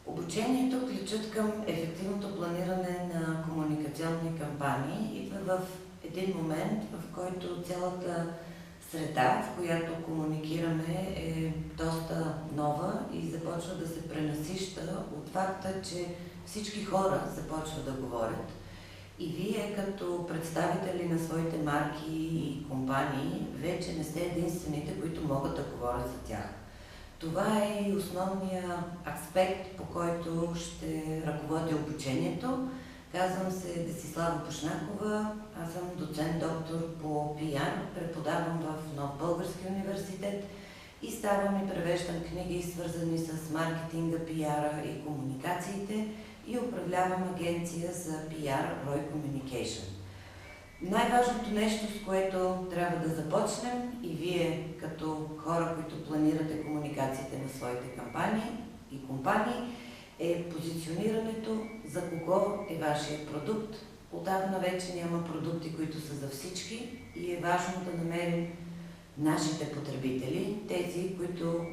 Обучението, ключът към ефективното планиране на комуникационни кампании идва в един момент, в който цялата среда, в която комуникираме, е доста нова и започва да се пренасища от факта, че всички хора започват да говорят. И вие, като представители на своите марки и компании, вече не сте единствените, които могат да говорят за тях. Това е и основният аспект, по който ще ръководя обучението. Казвам се Десислава Бушнакова, аз съм доцент доктор по PR, преподавам в Нов български университет и ставам и превеждам книги, свързани с маркетинга, PR и комуникациите, и управлявам агенция за PR Roy Communication. Най-важното нещо, с което трябва да започнем, и вие като хора, които планирате комуникациите на своите кампании и компании, е позиционирането за кого е вашия продукт. Отдавна вече няма продукти, които са за всички, и е важно да намерим нашите потребители, тези, които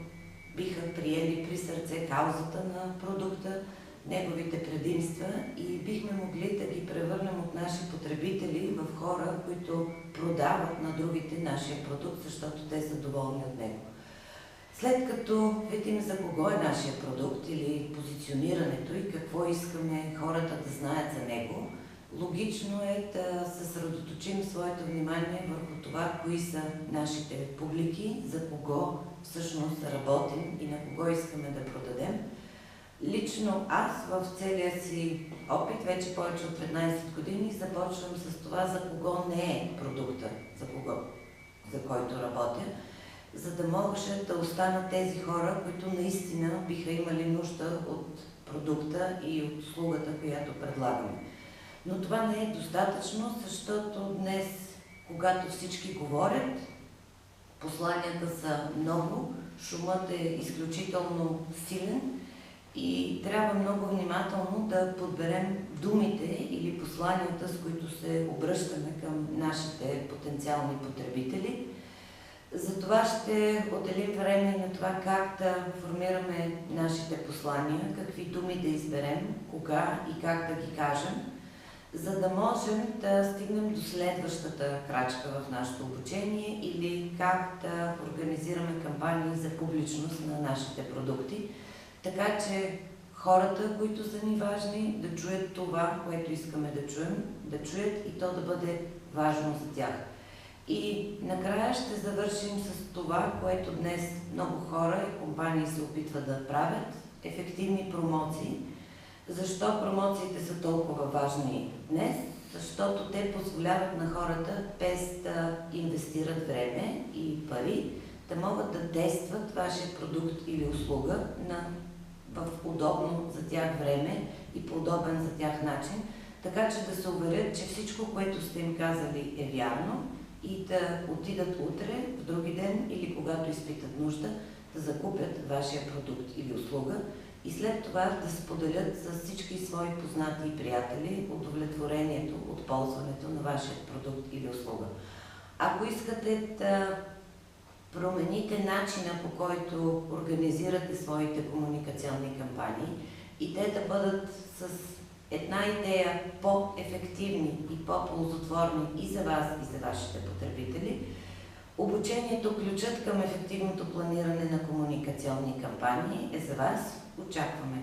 биха приели при сърце каузата на продукта, неговите предимства, и бихме могли да ги превърнем от наши потребители в хора, които продават на другите нашия продукт, защото те са доволни от него. След като видим за кого е нашия продукт или позиционирането и какво искаме хората да знаят за него, логично е да съсредоточим своето внимание върху това, кои са нашите публики, за кого всъщност работим и на кого искаме да продадем. Лично аз в целия си опит, вече повече от 15 години, започвам с това за кого не е продукта, за който работя, за да може да останат тези хора, които наистина биха имали нужда от продукта и от услугата, която предлагаме. Но това не е достатъчно, защото днес, когато всички говорят, посланията са много, шумът е изключително силен и трябва много внимателно да подберем думите или посланията, с които се обръщаме към нашите потенциални потребители. Затова ще отделим време на това как да формираме нашите послания, какви думи да изберем, кога и как да ги кажем, за да можем да стигнем до следващата крачка в нашето обучение или как да организираме кампании за публичност на нашите продукти, така че хората, които са ни важни, да чуят това, което искаме да чуем, да чуят и то да бъде важно за тях. И накрая ще завършим с това, което днес много хора и компании се опитват да правят – ефективни промоции. Защо промоциите са толкова важни днес? Защото те позволяват на хората, без да инвестират време и пари, да могат да тестват вашия продукт или услуга в удобно за тях време и по удобен за тях начин, така че да се уверят, че всичко, което сте им казали, е вярно, и да отидат утре, в други ден или когато изпитат нужда, да закупят вашия продукт или услуга и след това да споделят с всички свои познати и приятели удовлетворението от ползването на вашия продукт или услуга. Ако искате да промените начина, по който организирате своите комуникационни кампании и те да бъдат с една идея по-ефективни и по-ползотворни и за вас, и за вашите потребители, обучението, ключът към ефективното планиране на комуникационни кампании е за вас. Очакваме!